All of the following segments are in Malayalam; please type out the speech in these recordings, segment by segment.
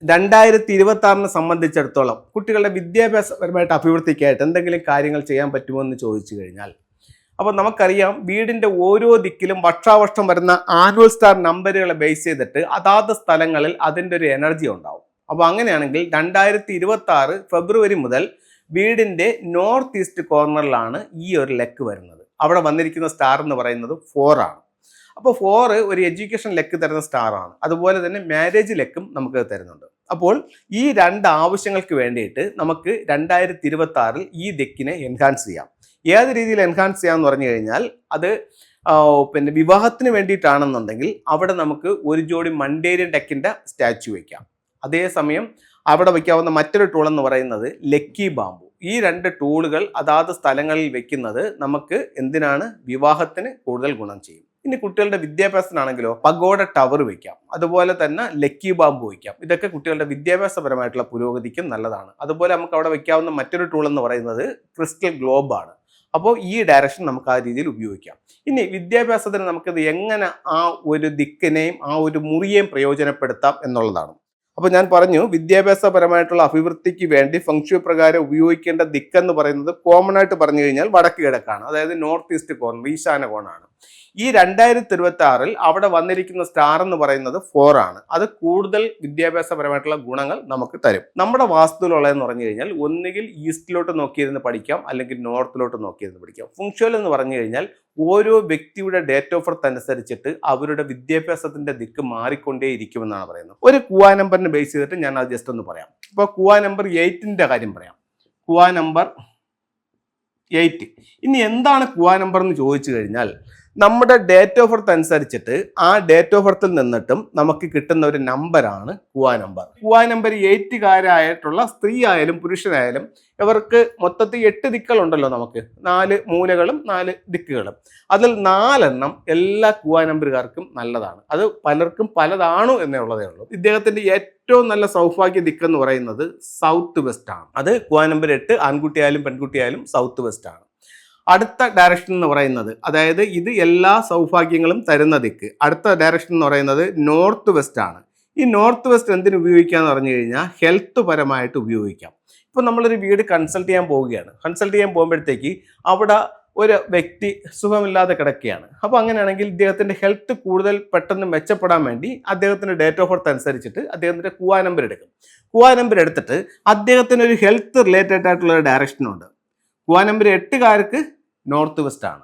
2026 സംബന്ധിച്ചിടത്തോളം കുട്ടികളുടെ വിദ്യാഭ്യാസപരമായിട്ട് അഭിവൃദ്ധിക്കായിട്ട് എന്തെങ്കിലും കാര്യങ്ങൾ ചെയ്യാൻ പറ്റുമോ എന്ന് ചോദിച്ചു കഴിഞ്ഞാൽ, അപ്പോൾ നമുക്കറിയാം വീടിൻ്റെ ഓരോ ദിക്കിലും വർഷാവർഷം വരുന്ന ആനുവൽ സ്റ്റാർ നമ്പറുകളെ ബേസ് ചെയ്തിട്ട് അതാത് സ്ഥലങ്ങളിൽ അതിൻ്റെ ഒരു എനർജി ഉണ്ടാവും. അപ്പോൾ അങ്ങനെയാണെങ്കിൽ 2026 ഫെബ്രുവരി മുതൽ വീടിൻ്റെ നോർത്ത് ഈസ്റ്റ് കോർണറിലാണ് ഈ ഒരു ലെക്ക് വരുന്നത്. അവിടെ വന്നിരിക്കുന്ന സ്റ്റാർ എന്ന് പറയുന്നത് 4 ആണ്. അപ്പോൾ 4 ഒരു എഡ്യൂക്കേഷൻ ലെക്ക് തരുന്ന സ്റ്റാറാണ്. അതുപോലെ തന്നെ മാരേജ് ലെക്കും നമുക്ക് തരുന്നുണ്ട്. അപ്പോൾ ഈ രണ്ട് ആവശ്യങ്ങൾക്ക് വേണ്ടിയിട്ട് നമുക്ക് 2026 ഈ ദിക്കിനെ എൻഹാൻസ് ചെയ്യാം. ഏത് രീതിയിൽ എൻഹാൻസ് ചെയ്യാമെന്ന് പറഞ്ഞു കഴിഞ്ഞാൽ, അത് പിന്നെ വിവാഹത്തിന് വേണ്ടിയിട്ടാണെന്നുണ്ടെങ്കിൽ അവിടെ നമുക്ക് ഒരു ജോഡി മണ്ടേരിയൻ ഡെക്കിൻ്റെ സ്റ്റാച്യു വയ്ക്കാം. അതേസമയം അവിടെ വയ്ക്കാവുന്ന മറ്റൊരു ടൂൾ എന്ന് പറയുന്നത് ലക്കി ബാമ്പു. ഈ രണ്ട് ടൂളുകൾ അതാത് സ്ഥലങ്ങളിൽ വെക്കുന്നത് നമുക്ക് എന്തിനാണ്, വിവാഹത്തിന് കൂടുതൽ ഗുണം ചെയ്യും. ഇനി കുട്ടികളുടെ വിദ്യാഭ്യാസത്തിനാണെങ്കിലോ പഗോഡ ടവർ വയ്ക്കാം, അതുപോലെ തന്നെ ലക്കി ബാമ്പു വയ്ക്കാം. ഇതൊക്കെ കുട്ടികളുടെ വിദ്യാഭ്യാസപരമായിട്ടുള്ള പുരോഗതിക്കും നല്ലതാണ്. അതുപോലെ നമുക്ക് അവിടെ വയ്ക്കാവുന്ന മറ്റൊരു ടൂൾ എന്ന് പറയുന്നത് ക്രിസ്റ്റൽ ഗ്ലോബ് ആണ്. അപ്പോൾ ഈ ഡയറക്ഷൻ നമുക്ക് ആ രീതിയിൽ ഉപയോഗിക്കാം. ഇനി വിദ്യാഭ്യാസത്തിന് നമുക്കിത് എങ്ങനെ ആ ഒരു ദിക്കിനെയും ആ ഒരു മുറിയെയും പ്രയോജനപ്പെടുത്താം എന്നുള്ളതാണ്. അപ്പോൾ ഞാൻ പറഞ്ഞു, വിദ്യാഭ്യാസപരമായിട്ടുള്ള അഭിവൃദ്ധിക്ക് വേണ്ടി ഫംഗ്ഷൻ പ്രകാരം ഉപയോഗിക്കേണ്ട ദിക്കെന്ന് പറയുന്നത് കോമൺ ആയിട്ട് പറഞ്ഞു കഴിഞ്ഞാൽ വടക്ക് കിഴക്കാണ്, അതായത് നോർത്ത് ഈസ്റ്റ് കോർണർ, ഈശാന കോണാണ്. ഈ 2026 അവിടെ വന്നിരിക്കുന്ന സ്റ്റാർ എന്ന് പറയുന്നത് 4 ആണ്. അത് കൂടുതൽ വിദ്യാഭ്യാസപരമായിട്ടുള്ള ഗുണങ്ങൾ നമുക്ക് തരും. നമ്മുടെ വാസ്തുവിലുള്ളതെന്ന് പറഞ്ഞു കഴിഞ്ഞാൽ ഒന്നുകിൽ ഈസ്റ്റിലോട്ട് നോക്കിയിരുന്ന് പഠിക്കാം, അല്ലെങ്കിൽ നോർത്തിലോട്ട് നോക്കിയിരുന്ന് പഠിക്കാം. ഫംഗ്ഷൻ എന്ന് പറഞ്ഞു കഴിഞ്ഞാൽ ഓരോ വ്യക്തിയുടെ ഡേറ്റ് ഓഫ് ബർത്ത് അനുസരിച്ചിട്ട് അവരുടെ വിദ്യാഭ്യാസത്തിന്റെ ദിക്ക് മാറിക്കൊണ്ടേ ഇരിക്കുമെന്നാണ് പറയുന്നത്. ഒരു കുവാ നമ്പറിന് ബേസ് ചെയ്തിട്ട് ഞാൻ അത് ജസ്റ്റ് ഒന്ന് പറയാം. ഇപ്പോൾ കുവാ നമ്പർ 8ന്റെ കാര്യം പറയാം. കുവാ നമ്പർ 8. ഇനി എന്താണ് കുവാ നമ്പർ എന്ന് ചോദിച്ചു കഴിഞ്ഞാൽ, നമ്മുടെ ഡേറ്റ് ഓഫ് ബർത്ത് അനുസരിച്ചിട്ട് ആ ഡേറ്റ് ഓഫ് ബർത്തിൽ നിന്നിട്ടും നമുക്ക് കിട്ടുന്ന ഒരു നമ്പറാണ് കുവാ നമ്പർ. കുവാ നമ്പർ 8കാരായിട്ടുള്ള സ്ത്രീ ആയാലും പുരുഷനായാലും ഇവർക്ക് മൊത്തത്തിൽ 8 ദിക്കുകളുണ്ടല്ലോ. നമുക്ക് 4 മൂലകളും 4 ദിക്കുകളും. അതിൽ 4 എണ്ണം എല്ലാ കുവാ നമ്പറുകാർക്കും നല്ലതാണ്. അത് പലർക്കും പലതാണോ എന്നേ ഉള്ളതേ ഉള്ളൂ. ഇദ്ദേഹത്തിന്റെ ഏറ്റവും നല്ല സൗഭാഗ്യ ദിക്കെന്ന് പറയുന്നത് സൗത്ത് വെസ്റ്റ് ആണ്. അത് കുവാ നമ്പർ 8 ആൺകുട്ടിയായാലും പെൺകുട്ടിയായാലും സൗത്ത് വെസ്റ്റ് ആണ്. അടുത്ത ഡയറക്ഷൻ എന്ന് പറയുന്നത്, അതായത് ഇത് എല്ലാ സൗഭാഗ്യങ്ങളും തരുന്ന ദിക്ക്, അടുത്ത ഡയറക്ഷൻ എന്ന് പറയുന്നത് നോർത്ത് വെസ്റ്റ് ആണ്. ഈ നോർത്ത് വെസ്റ്റ് എന്തിനു ഉപയോഗിക്കാന്ന് പറഞ്ഞു കഴിഞ്ഞാൽ ഹെൽത്ത് പരമായിട്ട് ഉപയോഗിക്കാം. ഇപ്പോൾ നമ്മളൊരു വീട് കൺസൾട്ട് ചെയ്യാൻ പോവുകയാണ്. കൺസൾട്ട് ചെയ്യാൻ പോകുമ്പോഴത്തേക്ക് അവിടെ ഒരു വ്യക്തി സുഖമില്ലാതെ കിടക്കുകയാണ്. അപ്പോൾ അങ്ങനെയാണെങ്കിൽ ഇദ്ദേഹത്തിൻ്റെ ഹെൽത്ത് കൂടുതൽ പെട്ടെന്ന് മെച്ചപ്പെടാൻ വേണ്ടി അദ്ദേഹത്തിൻ്റെ ഡേറ്റ് ഓഫ് ബർത്ത് അനുസരിച്ചിട്ട് അദ്ദേഹത്തിൻ്റെ കുവാ നമ്പർ എടുക്കും. കുവാ നമ്പർ എടുത്തിട്ട് അദ്ദേഹത്തിന് ഒരു ഹെൽത്ത് റിലേറ്റഡ് ആയിട്ടുള്ള ഒരു ഡയറക്ഷനുണ്ട്. കുവാ നമ്പർ 8കാർക്ക് നോർത്ത് വെസ്റ്റ് ആണ്.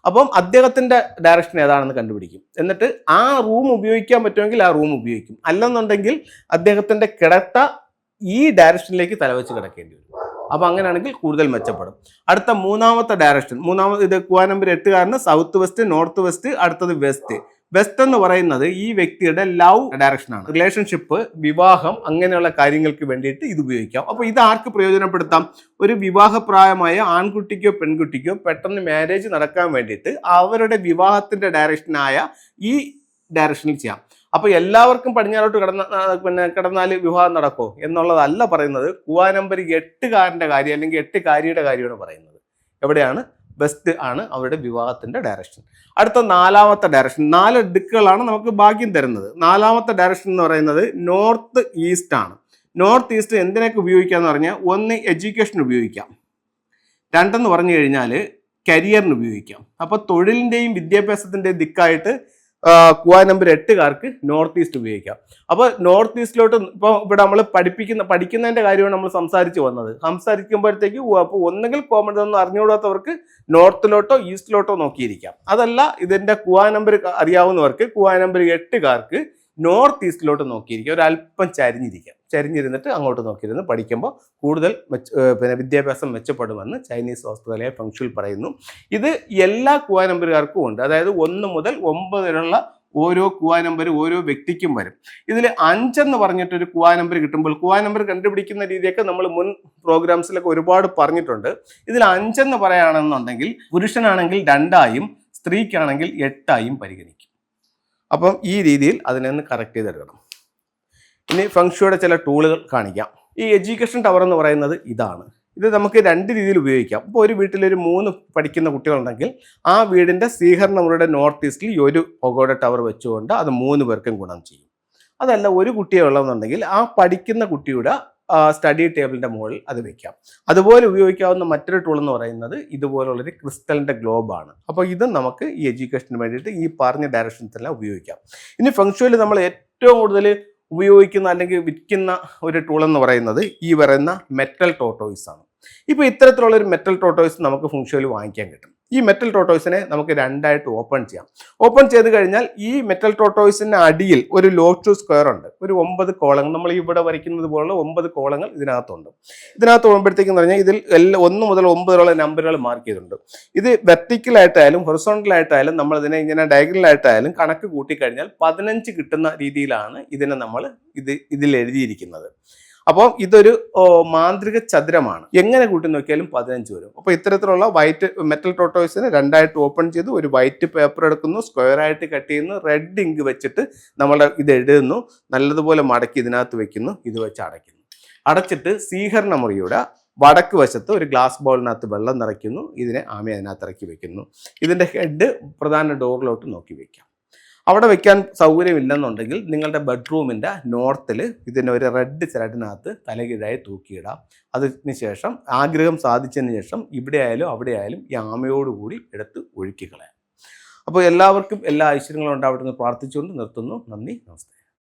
അപ്പം അദ്ദേഹത്തിൻ്റെ ഡയറക്ഷൻ ഏതാണെന്ന് കണ്ടുപിടിക്കും. എന്നിട്ട് ആ റൂം ഉപയോഗിക്കാൻ പറ്റുമെങ്കിൽ ആ റൂം ഉപയോഗിക്കും. അല്ലെന്നുണ്ടെങ്കിൽ അദ്ദേഹത്തിൻ്റെ കിടത്ത ഈ ഡയറക്ഷനിലേക്ക് തലവെച്ച് കിടക്കേണ്ടി വരും. അപ്പോൾ അങ്ങനെയാണെങ്കിൽ കൂടുതൽ മെച്ചപ്പെടും. അടുത്ത മൂന്നാമത്തെ ഡയറക്ഷൻ, ഇത് കുവാ നമ്പർ 8കാരന് സൗത്ത് വെസ്റ്റ്, നോർത്ത് വെസ്റ്റ്, അടുത്തത് വെസ്റ്റ്. വെസ്റ്റ് എന്ന് പറയുന്നത് ഈ വ്യക്തിയുടെ ലവ് ഡയറക്ഷനാണ്. റിലേഷൻഷിപ്പ്, വിവാഹം, അങ്ങനെയുള്ള കാര്യങ്ങൾക്ക് വേണ്ടിയിട്ട് ഇത് ഉപയോഗിക്കാം. അപ്പോൾ ഇത് ആർക്ക് പ്രയോജനപ്പെടുത്താം? ഒരു വിവാഹപ്രായമായ ആൺകുട്ടിക്കോ പെൺകുട്ടിക്കോ പെട്ടെന്ന് മാരേജ് നടക്കാൻ വേണ്ടിയിട്ട് അവരുടെ വിവാഹത്തിന്റെ ഡയറക്ഷനായ ഈ ഡയറക്ഷനിൽ ചെയ്യാം. അപ്പോൾ എല്ലാവർക്കും പടിഞ്ഞാറോട്ട് കിടന്നാൽ വിവാഹം നടക്കുമോ എന്നുള്ളതല്ല പറയുന്നത്. കുവാ നമ്പർ 8കാരൻ്റെ കാര്യം അല്ലെങ്കിൽ 8കാരിയുടെ കാര്യമാണ് പറയുന്നത്. എവിടെയാണ്? വെസ്റ്റ് ആണ് അവരുടെ വിവാഹത്തിന്റെ ഡയറക്ഷൻ. അടുത്ത 4ാമത്തെ ഡയറക്ഷൻ, 4 ദിക്കുകളാണ് നമുക്ക് ഭാഗ്യം തരുന്നത്. 4ാമത്തെ ഡയറക്ഷൻ എന്ന് പറയുന്നത് നോർത്ത് ഈസ്റ്റ് ആണ്. നോർത്ത് ഈസ്റ്റ് എന്തിനൊക്കെ ഉപയോഗിക്കാന്ന് പറഞ്ഞാൽ, ഒന്ന് എഡ്യൂക്കേഷൻ ഉപയോഗിക്കാം, 2 എന്ന് പറഞ്ഞു കഴിഞ്ഞാൽ കരിയറിന് ഉപയോഗിക്കാം. അപ്പോൾ തൊഴിലിന്റെയും വിദ്യാഭ്യാസത്തിന്റെയും ദിക്കായിട്ട് കുവാ നമ്പർ 8കാർക്ക് നോർത്ത് ഈസ്റ്റ് ഉപയോഗിക്കാം. അപ്പോൾ നോർത്ത് ഈസ്റ്റിലോട്ട് ഇപ്പോൾ ഇവിടെ നമ്മൾ പഠിക്കുന്നതിൻ്റെ കാര്യമാണ് നമ്മൾ സംസാരിച്ച് വന്നത്. സംസാരിക്കുമ്പോഴത്തേക്ക് അപ്പോൾ ഒന്നുകിൽ കോമൺ ഒന്നും അറിഞ്ഞുകൂടാത്തവർക്ക് നോർത്തിലോട്ടോ ഈസ്റ്റിലോട്ടോ നോക്കിയിരിക്കാം. അതല്ല ഇതിൻ്റെ കുവാ നമ്പർ അറിയാവുന്നവർക്ക് കുവാ നമ്പർ 8കാർക്ക് നോർത്ത് ഈസ്റ്റിലോട്ട് നോക്കിയിരിക്കുക, ഒരല്പം ചരിഞ്ഞിരുന്നിട്ട് അങ്ങോട്ട് നോക്കിയിരുന്ന് പഠിക്കുമ്പോൾ കൂടുതൽ വിദ്യാഭ്യാസം മെച്ചപ്പെടുമെന്ന് ചൈനീസ് വാസ്തുകലയെ ഫംഗ്ഷനിൽ പറയുന്നു. ഇത് എല്ലാ കുവാ നമ്പറുകാർക്കും ഉണ്ട്. അതായത് 1 മുതൽ 9 വരെയുള്ള ഓരോ കുവാ നമ്പർ ഓരോ വ്യക്തിക്കും വരും. ഇതിൽ 5 എന്ന് പറഞ്ഞിട്ടൊരു കുവാ നമ്പർ കിട്ടുമ്പോൾ, കുവാ നമ്പർ കണ്ടുപിടിക്കുന്ന രീതിയൊക്കെ നമ്മൾ മുൻ പ്രോഗ്രാംസിലൊക്കെ ഒരുപാട് പറഞ്ഞിട്ടുണ്ട്. ഇതിൽ 5 എന്ന് പറയുകയാണെന്നുണ്ടെങ്കിൽ പുരുഷനാണെങ്കിൽ 2ആയും സ്ത്രീക്കാണെങ്കിൽ 8ആയും പരിഗണിക്കും. അപ്പം ഈ രീതിയിൽ അതിനൊന്ന് കറക്റ്റ് ചെയ്തെടുക്കണം. ഇനി ഫംഗ്ഷയുടെ ചില ടൂളുകൾ കാണിക്കാം. ഈ എഡ്യൂക്കേഷൻ ടവർ എന്ന് പറയുന്നത് ഇതാണ്. ഇത് നമുക്ക് 2 രീതിയിൽ ഉപയോഗിക്കാം. ഇപ്പോൾ ഒരു വീട്ടിലൊരു 3 പഠിക്കുന്ന കുട്ടികളുണ്ടെങ്കിൽ ആ വീടിൻ്റെ സ്വീകരണ മുറിയുടെ നോർത്ത് ഈസ്റ്റിൽ ഈ ഒരു പഗോഡ ടവർ വെച്ചുകൊണ്ട് അത് 3 പേർക്കും ഗുണം ചെയ്യും. അതല്ല ഒരു കുട്ടിയെ ഉള്ളതെന്നുണ്ടെങ്കിൽ ആ പഠിക്കുന്ന കുട്ടിയുടെ സ്റ്റഡി ടേബിളിൻ്റെ മുകളിൽ അത് വെക്കാം. അതുപോലെ ഉപയോഗിക്കാവുന്ന മറ്റൊരു ടൂൾ എന്ന് പറയുന്നത് ഇതുപോലുള്ളൊരു ക്രിസ്റ്റലിൻ്റെ ഗ്ലോബാണ്. അപ്പോൾ ഇത് നമുക്ക് ഈ എഡ്യൂക്കേഷന് വേണ്ടിയിട്ട് ഈ പറഞ്ഞ ഡയറക്ഷൻസെല്ലാം ഉപയോഗിക്കാം. ഇനി ഫെങ്ഷുയിൽ നമ്മൾ ഏറ്റവും കൂടുതൽ ഉപയോഗിക്കുന്ന അല്ലെങ്കിൽ വിൽക്കുന്ന ഒരു ടൂൾ എന്ന് പറയുന്നത് ഈ പറയുന്ന മെറ്റൽ ടോർട്ടോയ്സ് ആണ്. ഇപ്പോൾ ഇത്തരത്തിലുള്ളൊരു മെറ്റൽ ടോർട്ടോയ്സ് നമുക്ക് ഫെങ്ഷുയിൽ വാങ്ങിക്കാൻ കിട്ടും. ഈ മെറ്റൽ ടോർട്ടോയ്സിനെ നമുക്ക് രണ്ടായിട്ട് ഓപ്പൺ ചെയ്യാം. ഓപ്പൺ ചെയ്ത് കഴിഞ്ഞാൽ ഈ മെറ്റൽ ടോർട്ടോയ്സിൻ്റെ അടിയിൽ ഒരു ലോട്ടു സ്ക്വയർ ഉണ്ട്. ഒരു 9 കോളങ്ങൾ, നമ്മൾ ഇവിടെ വരയ്ക്കുന്നത് പോലുള്ള 9 കോളങ്ങൾ ഇതിനകത്തുണ്ട്. ഇതിനകത്ത് പോകുമ്പോഴത്തേക്കെന്ന് പറഞ്ഞാൽ ഇതിൽ 1 മുതൽ 9 വരെയുള്ള നമ്പറുകൾ മാർക്ക് ചെയ്തിട്ടുണ്ട്. ഇത് വെർട്ടിക്കലായിട്ടായാലും ഹൊറിസോണ്ടലായിട്ടായാലും നമ്മളിതിനെ ഇങ്ങനെ ഡയഗണലായിട്ടായാലും കണക്ക് കൂട്ടിക്കഴിഞ്ഞാൽ 15 കിട്ടുന്ന രീതിയിലാണ് ഇതിനെ നമ്മൾ ഇതിൽ എഴുതിയിരിക്കുന്നത്. അപ്പോൾ ഇതൊരു മാന്ത്രിക ചതുരമാണ്. എങ്ങനെ കൂട്ടി നോക്കിയാലും 15 വരും. അപ്പോൾ ഇത്തരത്തിലുള്ള വൈറ്റ് മെറ്റൽ ടോർട്ടോയ്സിനെ രണ്ടായിട്ട് ഓപ്പൺ ചെയ്ത് ഒരു വൈറ്റ് പേപ്പർ എടുക്കുന്നു, സ്ക്വയർ ആയിട്ട് കട്ട് ചെയ്യുന്നു, റെഡ് ഇങ്ക് വെച്ചിട്ട് നമ്മൾ ഇത് എഴുതുന്നു, നല്ലതുപോലെ മടക്കി ഇതിനകത്ത് വെക്കുന്നു, ഇത് വെച്ച് അടയ്ക്കുന്നു. അടച്ചിട്ട് സ്വീകരണ മുറിയുടെ വടക്ക് വശത്ത് ഒരു ഗ്ലാസ് ബൗളിനകത്ത് വെള്ളം നിറയ്ക്കുന്നു, ഇതിനെ ആമി അതിനകത്ത് ഇറക്കി വെക്കുന്നു. ഇതിൻ്റെ ഹെഡ് പ്രധാന ഡോറിലോട്ട് നോക്കി വെക്കാം. അവിടെ വെക്കാൻ സൗകര്യമില്ലെന്നുണ്ടെങ്കിൽ നിങ്ങളുടെ ബെഡ്റൂമിൻ്റെ നോർത്തിൽ ഇതിനെ ഒരു റെഡ് ചരടിനകത്ത് തലകീഴായി തൂക്കിയിടാം. അതിന് ശേഷം ആഗ്രഹം സാധിച്ചതിന് ശേഷം ഇവിടെ ആയാലും അവിടെ ആയാലും ഈ ആമയോടുകൂടി എടുത്ത് ഒഴുക്കി കളയാം. അപ്പോൾ എല്ലാവർക്കും എല്ലാ ഐശ്വര്യങ്ങളും ഉണ്ടാവട്ടെ എന്ന് പ്രാർത്ഥിച്ചുകൊണ്ട് നിർത്തുന്നു. നന്ദി, നമസ്തേ.